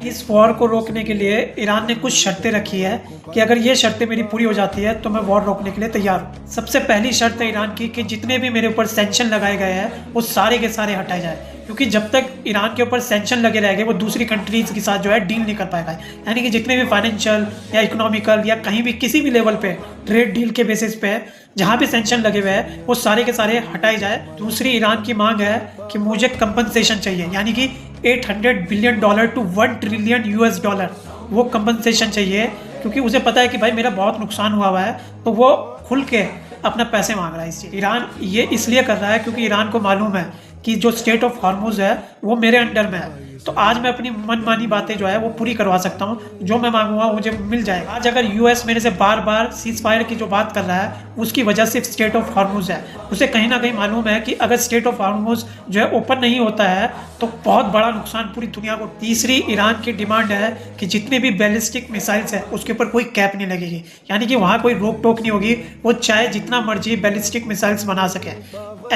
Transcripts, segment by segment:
इस वॉर को रोकने के लिए ईरान ने कुछ शर्तें रखी है कि अगर ये शर्तें मेरी पूरी हो जाती है तो मैं वॉर रोकने के लिए तैयार हूँ। सबसे पहली शर्त है ईरान की कि जितने भी मेरे ऊपर सैंक्शन लगाए गए हैं वो सारे के सारे हटाए जाए, क्योंकि जब तक ईरान के ऊपर सैंक्शन लगे रहेंगे वो दूसरी कंट्रीज के साथ जो है डील नहीं कर पाएगा। यानी कि जितने भी फाइनेंशियल या इकोनॉमिकल या कहीं भी किसी भी लेवल पे ट्रेड डील के बेसिस पे जहाँ भी सैंक्शन लगे हुए हैं वो सारे के सारे हटाए जाए। दूसरी ईरान की मांग है कि मुझे कंपनसेशन चाहिए, यानी कि $800 बिलियन टू $1 ट्रिलियन वो कंपनसेशन चाहिए, क्योंकि उसे पता है कि भाई मेरा बहुत नुकसान हुआ है, तो वो खुल के अपना पैसे मांग रहा है। इस ईरान ये इसलिए कर रहा है क्योंकि ईरान को मालूम है कि जो स्टेट ऑफ हॉर्मुज है वो मेरे अंडर में है, तो आज मैं अपनी मनमानी बातें जो है वो पूरी करवा सकता हूँ, जो मैं मांगूंगा मुझे मिल जाएगा। आज अगर यूएस मेरे से बार बार सीज फायर की जो बात कर रहा है उसकी वजह सिर्फ स्टेट ऑफ हॉर्मुज है। उसे कहीं ना कहीं मालूम है कि अगर स्टेट ऑफ हॉर्मुज जो है ओपन नहीं होता है तो बहुत बड़ा नुकसान पूरी दुनिया को। तीसरी ईरान की डिमांड है कि जितने भी बैलिस्टिक मिसाइल्स है उसके ऊपर कोई कैप नहीं लगेगी, यानी कि वहाँ कोई रोक टोक नहीं होगी, वो चाहे जितना मर्जी बैलिस्टिक मिसाइल्स बना सके।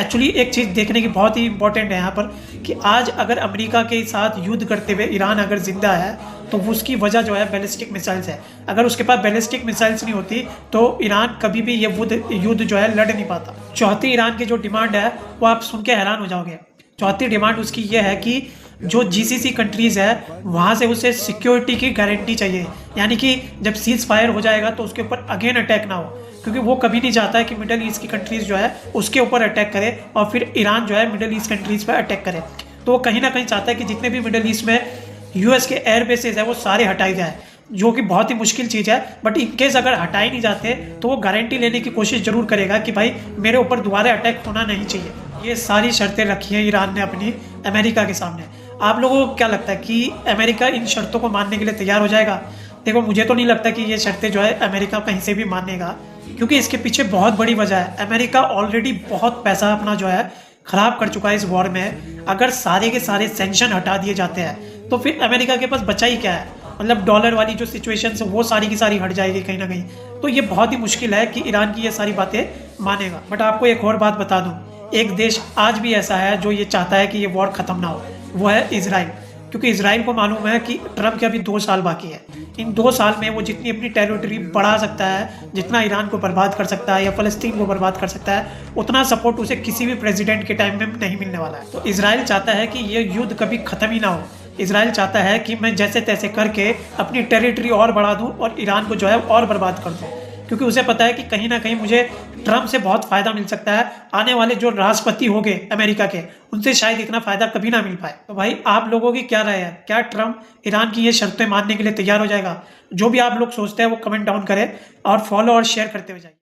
एक्चुअली एक चीज़ देखने की बहुत ही इंपॉर्टेंट है यहाँ पर कि आज अगर अमेरिका के साथ युद्ध करते हुए ईरान अगर जिंदा है तो उसकी वजह जो है बैलिस्टिक मिसाइल्स है। अगर उसके पास बैलिस्टिक मिसाइल्स नहीं होती तो ईरान कभी भी ये युद्ध जो है लड़ नहीं पाता। चौथी ईरान की जो डिमांड है वो आप सुन के हैरान हो जाओगे। चौथी डिमांड उसकी ये है कि जो जीसीसी कंट्रीज है वहाँ से उसे सिक्योरिटी की गारंटी चाहिए, यानी कि जब सीज फायर हो जाएगा तो उसके ऊपर अगेन अटैक ना हो, क्योंकि वो कभी नहीं चाहता है कि मिडल ईस्ट की कंट्रीज जो है उसके ऊपर अटैक करे और फिर ईरान जो है मिडल ईस्ट कंट्रीज पर अटैक करे। तो वो कहीं ना कहीं चाहता है कि जितने भी मिडल ईस्ट में यूएस के एयर बेसेज है वो सारे हटाए जाए, जो कि बहुत ही मुश्किल चीज़ है। बट इनकेस अगर हटाए नहीं जाते तो वो गारंटी लेने की कोशिश जरूर करेगा कि भाई मेरे ऊपर दोबारा अटैक होना नहीं चाहिए। ये सारी शर्तें रखी हैं ईरान ने अपनी अमेरिका के सामने। आप लोगों को क्या लगता है कि अमेरिका इन शर्तों को मानने के लिए तैयार हो जाएगा? देखो, मुझे तो नहीं लगता कि ये शर्तें जो है अमेरिका कहीं से भी मानेगा, क्योंकि इसके पीछे बहुत बड़ी वजह है। अमेरिका ऑलरेडी बहुत पैसा अपना जो है खराब कर चुका है इस वॉर में। अगर सारे के सारे सैंक्शन हटा दिए जाते हैं तो फिर अमेरिका के पास बचा ही क्या है? मतलब डॉलर वाली जो सिचुएशन है वो सारी की सारी हट जाएगी कहीं ना कहीं। तो ये बहुत ही मुश्किल है कि ईरान की ये सारी बातें मानेगा। बट आपको एक और बात बता दूं, एक देश आज भी ऐसा है जो ये चाहता है कि ये वॉर खत्म ना हो, वो है इजराइल। क्योंकि इजराइल को मालूम है कि ट्रम्प के अभी 2 साल बाकी है। इन 2 साल में वो जितनी अपनी टेरिटरी बढ़ा सकता है, जितना ईरान को बर्बाद कर सकता है या फ़लस्तीन को बर्बाद कर सकता है, उतना सपोर्ट उसे किसी भी प्रेसिडेंट के टाइम में नहीं मिलने वाला है। तो इजराइल चाहता है कि ये युद्ध कभी ख़त्म ही ना हो। इजराइल चाहता है कि मैं जैसे तैसे करके अपनी टेरिटरी और बढ़ा दूँ और ईरान को जो है और बर्बाद कर दूँ, क्योंकि उसे पता है कि कहीं ना कहीं मुझे ट्रम्प से बहुत फ़ायदा मिल सकता है। आने वाले जो राष्ट्रपति होंगे अमेरिका के, उनसे शायद इतना फ़ायदा कभी ना मिल पाए। तो भाई आप लोगों की क्या राय है? क्या ट्रम्प ईरान की ये शर्तें मानने के लिए तैयार हो जाएगा? जो भी आप लोग सोचते हैं वो कमेंट डाउन करें और फॉलो और शेयर करते हुए जाइए।